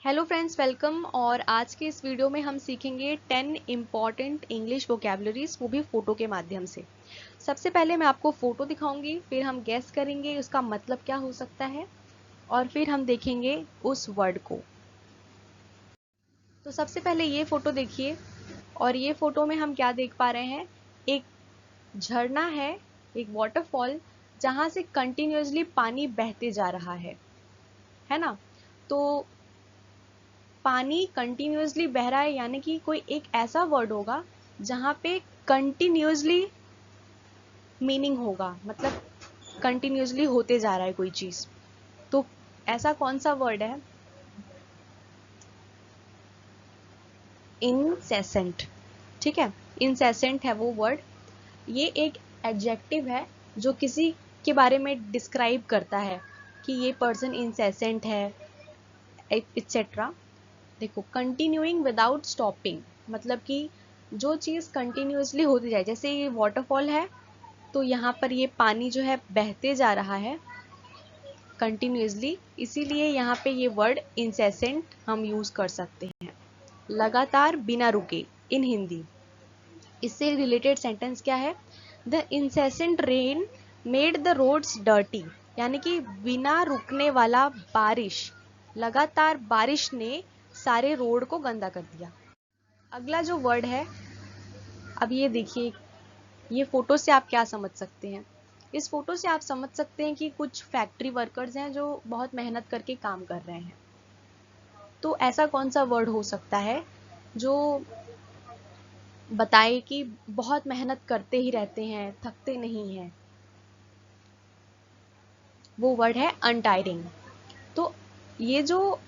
Hello friends, welcome. और आज के इस वीडियो में हम सीखेंगे 10 इम्पॉर्टेंट इंग्लिश वोकेबलरीज, वो भी फ़ोटो के माध्यम से। सबसे पहले मैं आपको फ़ोटो दिखाऊंगी, फिर हम गेस करेंगे उसका मतलब क्या हो सकता है, और फिर हम देखेंगे उस वर्ड को। तो सबसे पहले ये फ़ोटो देखिए, और ये फ़ोटो में हम क्या देख पा रहे हैं। एक झरना है, एक वाटरफॉल, जहाँ से कंटिन्यूसली पानी बहते जा रहा है ना। तो पानी कंटिन्यूसली बह रहा है, यानी कि कोई एक ऐसा वर्ड होगा जहाँ पे कंटिन्यूसली मीनिंग होगा, मतलब कंटिन्यूसली होते जा रहा है कोई चीज। तो ऐसा कौन सा वर्ड है? इनसेसेंट। ठीक है, इनसेसेंट है वो वर्ड। ये एक एडजेक्टिव है जो किसी के बारे में डिस्क्राइब करता है कि ये पर्सन इनसेसेंट है, एक्सेट्रा। देखो, कंटिन्यूइंग विदाउट स्टॉपिंग, मतलब कि जो चीज़ कंटिन्यूसली होती जाए। जैसे ये वाटरफॉल है, तो यहाँ पर ये पानी जो है बहते जा रहा है कंटिन्यूसली, इसीलिए यहाँ पे ये वर्ड इंसेसेंट हम यूज कर सकते हैं। लगातार, बिना रुके, इन हिंदी। इससे रिलेटेड सेंटेंस क्या है? The incessant rain made the roads dirty, यानी कि बिना रुकने वाला बारिश, लगातार बारिश ने सारे रोड को गंदा कर दिया। अगला जो वर्ड है, अब ये देखिए, ये फोटो से आप क्या समझ सकते हैं? इस फोटो से आप समझ सकते हैं कि कुछ फैक्ट्री वर्कर्स हैं जो बहुत मेहनत करके काम कर रहे हैं। तो ऐसा कौन सा वर्ड हो सकता है जो बताए कि बहुत मेहनत करते ही रहते हैं, थकते नहीं हैं? वो वर्ड है अनटायरिंग। तो ये जो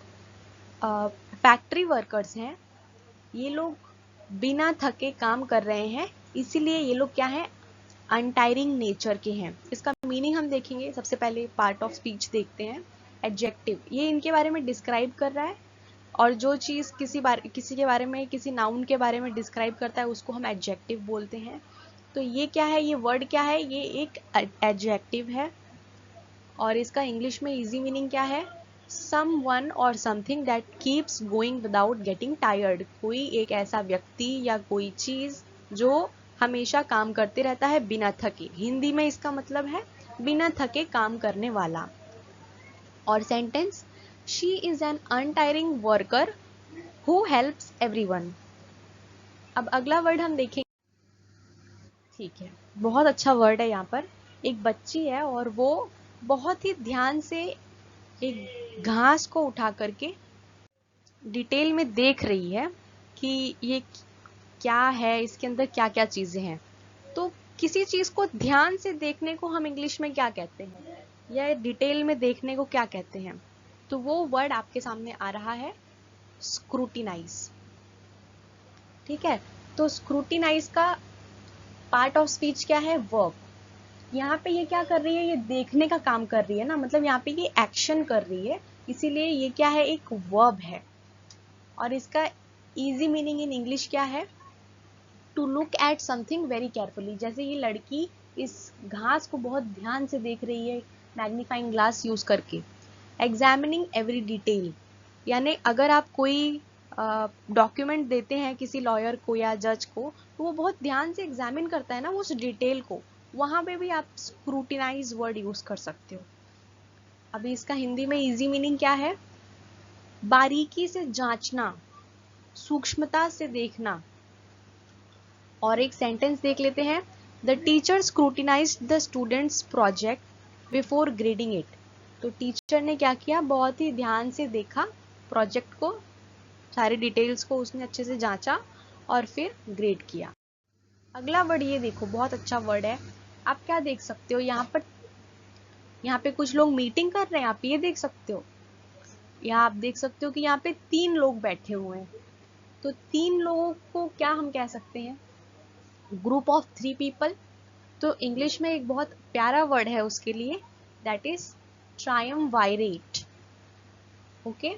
फैक्ट्री वर्कर्स हैं, ये लोग बिना थके काम कर रहे हैं, इसीलिए ये लोग क्या है? अनटायरिंग नेचर के हैं। इसका मीनिंग हम देखेंगे। सबसे पहले पार्ट ऑफ स्पीच देखते हैं। एडजेक्टिव, ये इनके बारे में डिस्क्राइब कर रहा है, और जो चीज़ किसी के बारे में, किसी नाउन के बारे में डिस्क्राइब करता है, उसको हम एडजेक्टिव बोलते हैं। तो ये क्या है? ये वर्ड क्या है? ये एक एडजेक्टिव है, और इसका इंग्लिश में इजी मीनिंग क्या है? समवन और something that keeps going without getting tired. कोई एक ऐसा व्यक्ति या कोई चीज जो हमेशा काम करते रहता है बिना थके। हिंदी में इसका मतलब है बिना थके काम करने वाला। और sentence, she is an untiring worker who helps everyone. अब अगला वर्ड हम देखेंगे। ठीक है, बहुत अच्छा वर्ड है। यहाँ पर एक बच्ची है, और वो बहुत ही ध्यान से एक घास को उठा करके डिटेल में देख रही है कि ये क्या है, इसके अंदर क्या क्या चीजें हैं। तो किसी चीज को ध्यान से देखने को हम इंग्लिश में क्या कहते हैं, या डिटेल में देखने को क्या कहते हैं? तो वो वर्ड आपके सामने आ रहा है, स्क्रूटिनाइज। ठीक है, तो स्क्रूटिनाइज का पार्ट ऑफ स्पीच क्या है? वर्ब। यहाँ पे ये क्या कर रही है? ये देखने का काम कर रही है ना, मतलब यहाँ पे ये एक्शन कर रही है, इसीलिए ये क्या है? एक वर्ब है। और इसका इजी मीनिंग इन इंग्लिश क्या है? To look at something very carefully. जैसे ये लड़की इस घास को बहुत ध्यान से देख रही है मैग्नीफाइंग ग्लास यूज करके। एग्जामिनिंग एवरी डिटेल, यानी अगर आप कोई डॉक्यूमेंट देते हैं किसी लॉयर को या जज को, तो वो बहुत ध्यान से एग्जामिन करता है ना उस डिटेल को। वहां पे भी आप स्क्रूटिनाइज वर्ड यूज कर सकते हो। अभी इसका हिंदी में इजी मीनिंग क्या है? बारीकी से जांचना, सूक्ष्मता से देखना। और एक सेंटेंस देख लेते हैं। The teacher scrutinised the students project before grading it. तो टीचर ने क्या किया? बहुत ही ध्यान से देखा प्रोजेक्ट को, सारे डिटेल्स को उसने अच्छे से जांचा और फिर ग्रेड किया। अगला वर्ड ये देखो, बहुत अच्छा वर्ड है। आप क्या देख सकते हो? यहाँ पे कुछ लोग मीटिंग कर रहे हैं, आप ये देख सकते हो। यहाँ आप देख सकते हो कि यहाँ पे 3 लोग बैठे हुए हैं। तो 3 लोगों को क्या हम कह सकते हैं? Group of 3 people. तो इंग्लिश में एक बहुत प्यारा वर्ड है उसके लिए, दैट इज ट्रायम्वायरेट। ओके,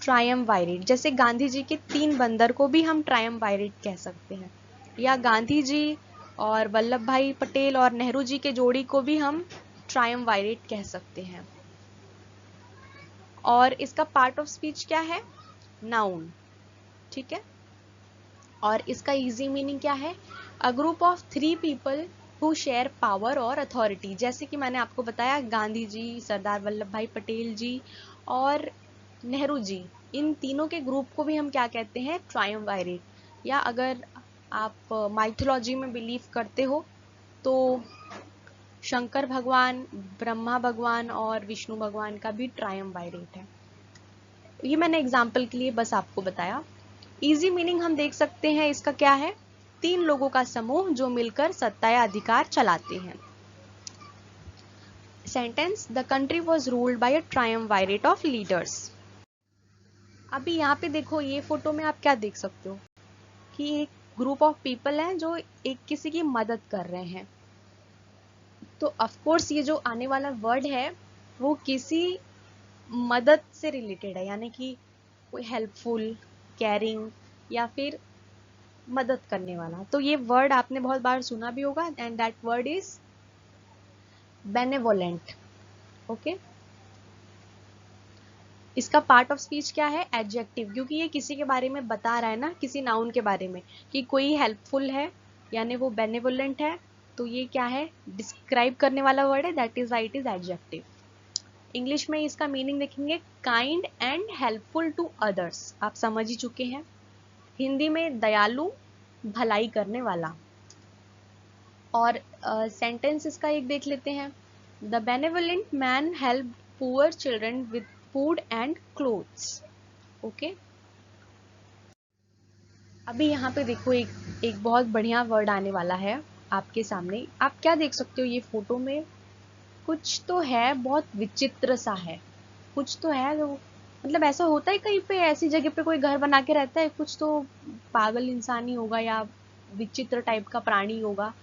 ट्रायम्वायरेट। जैसे गांधी जी के 3 बंदर को भी हम ट्रायम्वायरेट कह सकते हैं, या गांधी जी और वल्लभ भाई पटेल और नेहरू जी के जोड़ी को भी हम ट्रायम्वायरेट कह सकते हैं। और इसका पार्ट ऑफ स्पीच क्या है? नाउन, ठीक है। और इसका इजी मीनिंग क्या है? A group of 3 people who share power और अथॉरिटी। जैसे कि मैंने आपको बताया, गांधी जी, सरदार वल्लभ भाई पटेल जी और नेहरू जी, इन तीनों के ग्रुप को भी हम क्या कहते हैं? ट्रायम्वायरेट। या अगर आप माइथोलॉजी में बिलीव करते हो तो शंकर भगवान, ब्रह्मा भगवान और विष्णु भगवान का भी ट्रायम्वायरेट है। ये मैंने एग्जाम्पल के लिए बस आपको बताया। इजी मीनिंग हम देख सकते हैं इसका क्या है? 3 लोगों का समूह जो मिलकर सत्ता या अधिकार चलाते हैं। Sentence, the country was ruled by a triumvirate of leaders. अभी यहाँ पे देखो, ये फोटो में आप क्या देख सकते हो कि एक ग्रुप ऑफ पीपल हैं जो एक किसी की मदद कर रहे हैं। तो ऑफ कोर्स ये जो आने वाला वर्ड है वो किसी मदद से रिलेटेड है, यानी कि कोई हेल्पफुल, केयरिंग या फिर मदद करने वाला। तो ये वर्ड आपने बहुत बार सुना भी होगा, and that word is benevolent. Okay, इसका पार्ट ऑफ स्पीच क्या है? एडजेक्टिव, क्योंकि ये किसी के बारे में बता रहा है ना, किसी नाउन के बारे में, कि कोई हेल्पफुल है यानी वो बेनेवोलेंट है। तो ये क्या है? डिस्क्राइब करने वाला वर्ड है, that is right is adjective. English में इसका मीनिंग देखेंगे, kind and helpful to others, आप समझ ही चुके हैं। हिंदी में दयालु, भलाई करने वाला। और सेंटेंस इसका एक देख लेते हैं, the benevolent man help poor children with food and clothes. Okay, अभी यहाँ पे देखो एक बहुत बढ़िया वर्ड आने वाला है आपके सामने। आप क्या देख सकते हो? ये फोटो में कुछ तो है, बहुत विचित्र सा है। कुछ तो है जो, मतलब ऐसा होता है कहीं पे, ऐसी जगह पे कोई घर बना के रहता है, कुछ तो पागल इंसान ही होगा या विचित्र टाइप का प्राणी होगा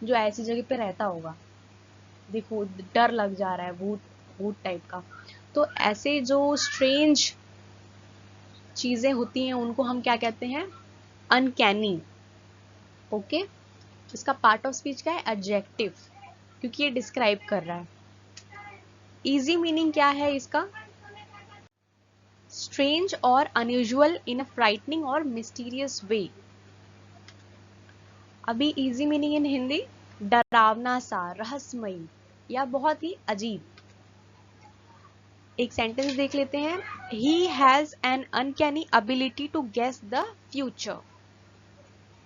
जो ऐसी जगह पे रहता होगा। देखो, डर लग जा रहा है, भूत भूत टाइप का। तो ऐसे जो स्ट्रेंज चीजें होती हैं उनको हम क्या कहते हैं? अनकैनी। ओके, इसका पार्ट ऑफ स्पीच क्या है? एडजेक्टिव, क्योंकि ये डिस्क्राइब कर रहा है। इजी मीनिंग क्या है इसका? स्ट्रेंज और अनयूजुअल इन अ फ्राइटनिंग और मिस्टीरियस वे। अभी इजी मीनिंग इन हिंदी, डरावना सा, रहस्यमयी या बहुत ही अजीब। एक सेंटेंस देख लेते हैं, he has an uncanny ability to guess the future.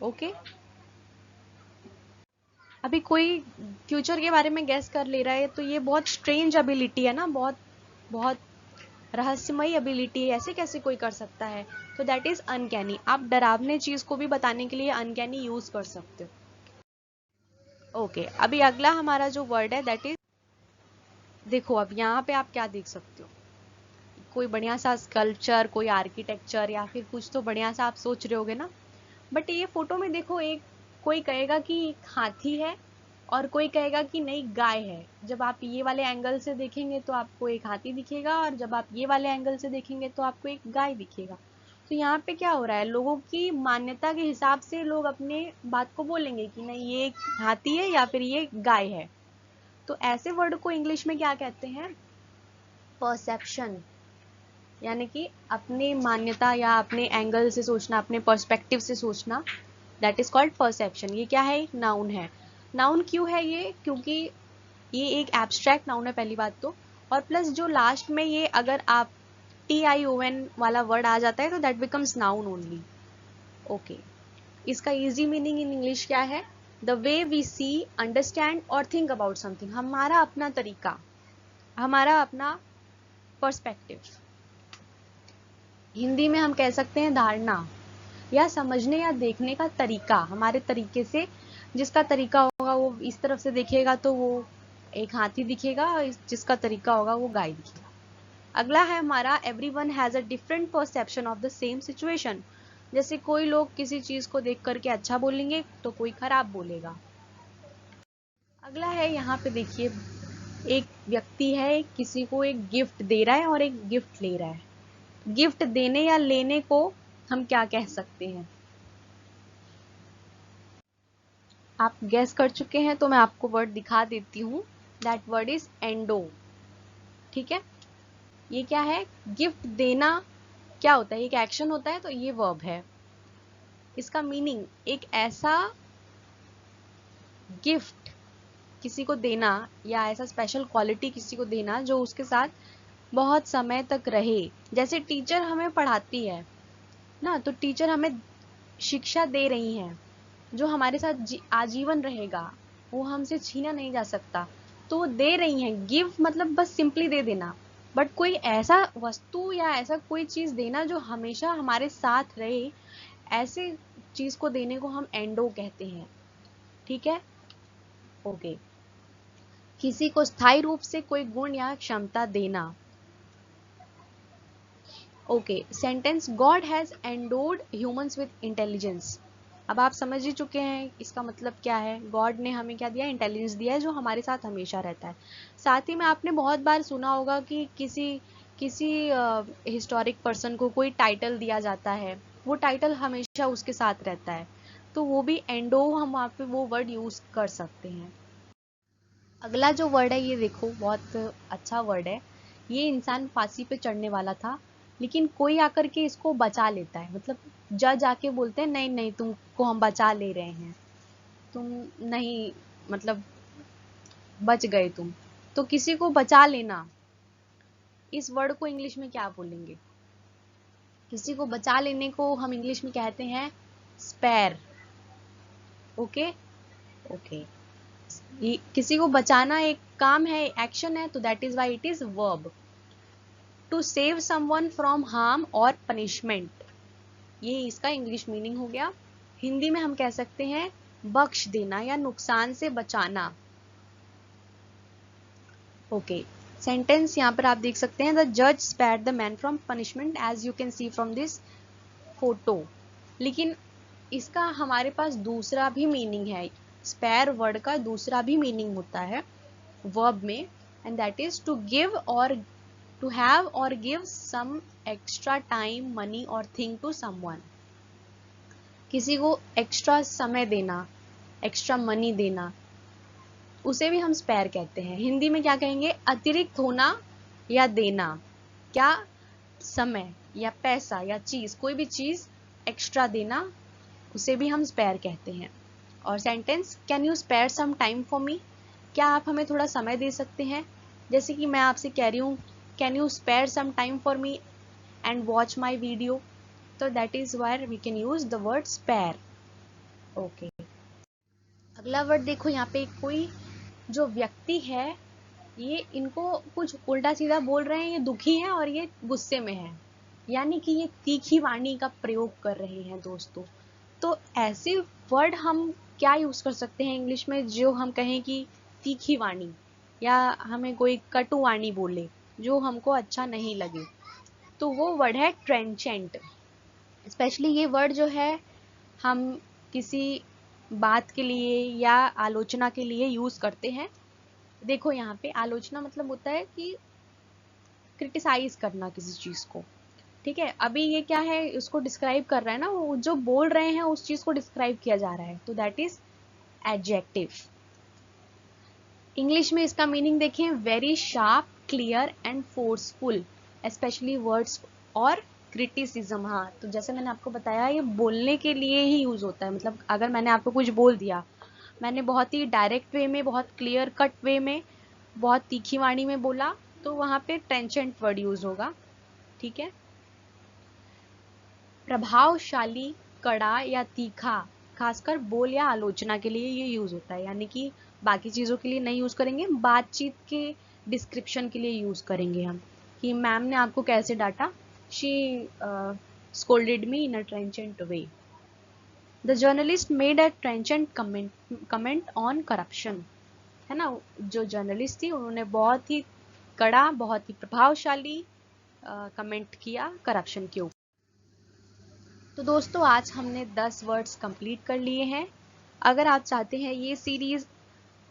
Okay, अभी कोई फ्यूचर के बारे में गेस कर ले रहा है तो ये बहुत स्ट्रेंज एबिलिटी है ना, बहुत बहुत रहस्यमयी एबिलिटी है, ऐसे कैसे कोई कर सकता है? तो दैट इज अनकैनी। आप डरावने चीज को भी बताने के लिए अनकैनी यूज कर सकते हो। ओके, अभी अगला हमारा जो वर्ड है दैट इज, देखो अब यहाँ पे आप क्या देख सकते हो? कोई बढ़िया सा स्कल्पचर, कोई आर्किटेक्चर या फिर कुछ तो बढ़िया सा आप सोच रहे होगे ना। बट ये फोटो में देखो, एक कोई कहेगा कि हाथी है और कोई कहेगा कि नहीं, गाय है। जब आप ये वाले एंगल से देखेंगे तो आपको एक हाथी दिखेगा, और जब आप ये वाले एंगल से देखेंगे तो आपको एक गाय दिखेगा। तो यहाँ पे क्या हो रहा है? लोगों की मान्यता के हिसाब से लोग अपने बात को बोलेंगे कि नहीं, ये एक हाथी है या फिर ये गाय है। तो ऐसे वर्ड को इंग्लिश में क्या कहते हैं? परसेप्शन, यानी कि अपनी मान्यता या अपने एंगल से सोचना, अपने पर्सपेक्टिव से सोचना, दैट इज कॉल्ड परसेप्शन। ये क्या है? एक नाउन है। नाउन क्यों है ये? क्योंकि ये एक एब्स्ट्रैक्ट नाउन है पहली बात तो, और प्लस जो लास्ट में ये अगर आप TION वाला वर्ड आ जाता है तो that becomes noun only. Okay, इसका इजी मीनिंग इन इंग्लिश क्या है? The way we see, understand और थिंक अबाउट समथिंग। हमारा अपना तरीका, हमारा अपना पर्सपेक्टिव। हिंदी में हम कह सकते हैं धारणा, या समझने या देखने का तरीका। हमारे तरीके से, जिसका तरीका होगा वो इस तरफ से देखेगा तो वो एक हाथी दिखेगा, जिसका तरीका होगा वो गाय दिखेगा। अगला है हमारा, everyone has a different perception of the same situation. जैसे कोई लोग किसी चीज को देख करके अच्छा बोलेंगे तो कोई खराब बोलेगा। अगला है, यहाँ पे देखिए, एक व्यक्ति है, किसी को एक गिफ्ट दे रहा है और एक गिफ्ट ले रहा है। गिफ्ट देने या लेने को हम क्या कह सकते हैं? आप गैस कर चुके हैं तो मैं आपको वर्ड दिखा देती हूँ। That word is endo. ठीक है, ये क्या है? गिफ्ट देना क्या होता है, एक एक्शन होता है, तो ये वर्ब है। इसका मीनिंग एक ऐसा गिफ्ट किसी को देना या ऐसा स्पेशल क्वालिटी किसी को देना जो उसके साथ बहुत समय तक रहे। जैसे टीचर हमें पढ़ाती है ना, तो टीचर हमें शिक्षा दे रही हैं जो हमारे साथ आजीवन रहेगा, वो हमसे छीना नहीं जा सकता, तो वो दे रही हैं। गिव मतलब बस सिंपली दे देना, बट कोई ऐसा वस्तु या ऐसा कोई चीज देना जो हमेशा हमारे साथ रहे, ऐसे चीज को देने को हम एंडो कहते हैं। ठीक है, ओके। किसी को स्थायी रूप से कोई गुण या क्षमता देना। Okay, sentence God has endowed humans with intelligence. अब आप समझ ही चुके हैं इसका मतलब क्या है। गॉड ने हमें क्या दिया, इंटेलिजेंस दिया है जो हमारे साथ हमेशा रहता है। साथ ही में आपने बहुत बार सुना होगा कि किसी किसी हिस्टोरिक पर्सन को कोई टाइटल दिया जाता है, वो टाइटल हमेशा उसके साथ रहता है, तो वो भी एंडो, हम वहाँ पे वो वर्ड यूज कर सकते हैं। अगला जो वर्ड है ये देखो, बहुत अच्छा वर्ड है। ये इंसान फांसी पे चढ़ने वाला था, लेकिन कोई आकर के इसको बचा लेता है। मतलब जज आके बोलते हैं नहीं नहीं तुमको हम बचा ले रहे हैं, तुम नहीं, मतलब बच गए तुम। तो किसी को बचा लेना, इस वर्ड को इंग्लिश में क्या बोलेंगे? किसी को बचा लेने को हम इंग्लिश में कहते हैं स्पेयर। ओके ओके, किसी को बचाना एक काम है, एक्शन है, तो that is why it is verb. To save someone from harm और पनिशमेंट, ये इसका इंग्लिश मीनिंग हो गया। हिंदी में हम कह सकते हैं बख्श देना या नुकसान से बचाना। ओके, सेंटेंस यहाँ पर आप देख सकते हैं, द जज spared the man from punishment as you can see from this photo. लेकिन इसका हमारे पास दूसरा भी मीनिंग है। स्पेयर वर्ड का दूसरा भी मीनिंग होता है वर्ब में, and that is to give और टू हैव और give some extra time, money और थिंग टू समवन। किसी को एक्स्ट्रा समय देना, एक्स्ट्रा मनी देना, उसे भी हम स्पेयर कहते हैं। हिंदी में क्या कहेंगे? अतिरिक्त होना या देना। क्या? समय या पैसा या चीज, कोई भी चीज एक्स्ट्रा देना, उसे भी हम स्पेयर कहते हैं। और sentence can you spare some time for me, क्या आप हमें थोड़ा समय दे सकते हैं? जैसे कि मैं आपसे कह रही हूँ can you spare some time for me and watch my video, तो that is where we can use the word spare. Okay, अगला वर्ड देखो, यहाँ पे कोई जो व्यक्ति है, ये इनको कुछ उल्टा सीधा बोल रहे हैं, ये दुखी है और ये गुस्से में है, यानी कि ये तीखी वाणी का प्रयोग कर रहे हैं दोस्तों। तो ऐसे वर्ड हम क्या यूज कर सकते हैं इंग्लिश में जो हम कहें कि तीखी वाणी, या हमें कोई कटु वाणी बोले जो हमको अच्छा नहीं लगे, तो वो वर्ड है ट्रेंचेंट। स्पेशली ये वर्ड जो है हम किसी बात के लिए या आलोचना के लिए यूज करते हैं। देखो यहाँ पे आलोचना मतलब होता है कि क्रिटिसाइज करना किसी चीज को। ठीक है, अभी ये क्या है, उसको डिस्क्राइब कर रहा है ना, वो जो बोल रहे हैं उस चीज को डिस्क्राइब किया जा रहा है, तो दैट इज एडजेक्टिव। इंग्लिश में इसका मीनिंग देखें, very sharp, clear and forceful, specially words और क्रिटिसिज्म। हाँ, तो जैसे मैंने आपको बताया ये बोलने के लिए ही यूज होता है। मतलब अगर मैंने आपको कुछ बोल दिया, मैंने बहुत ही डायरेक्ट वे में, बहुत क्लियर कट वे में, बहुत तीखी वाणी में बोला, तो वहां पे ट्रेंचेंट वर्ड यूज होगा। ठीक है, प्रभावशाली, कड़ा या तीखा, खासकर बोल या आलोचना के लिए ये यूज होता है, यानी कि बाकी चीजों के लिए नहीं यूज करेंगे, बातचीत के डिस्क्रिप्शन के लिए यूज करेंगे हम, कि मैम ने आपको कैसे डांटा, she scolded me in a trenchant way. The journalist made a trenchant comment on corruption. है ना, जो जर्नलिस्ट थी उन्होंने बहुत ही कड़ा, बहुत ही प्रभावशाली कमेंट किया करप्शन के ऊपर। तो दोस्तों आज हमने 10 वर्ड्स कंप्लीट कर लिए हैं। अगर आप चाहते हैं ये सीरीज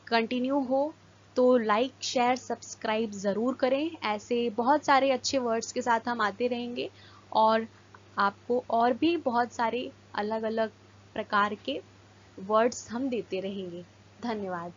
कंटिन्यू हो तो लाइक, शेयर, सब्सक्राइब ज़रूर करें। ऐसे बहुत सारे अच्छे वर्ड्स के साथ हम आते रहेंगे और आपको और भी बहुत सारे अलग अलग प्रकार के वर्ड्स हम देते रहेंगे। धन्यवाद।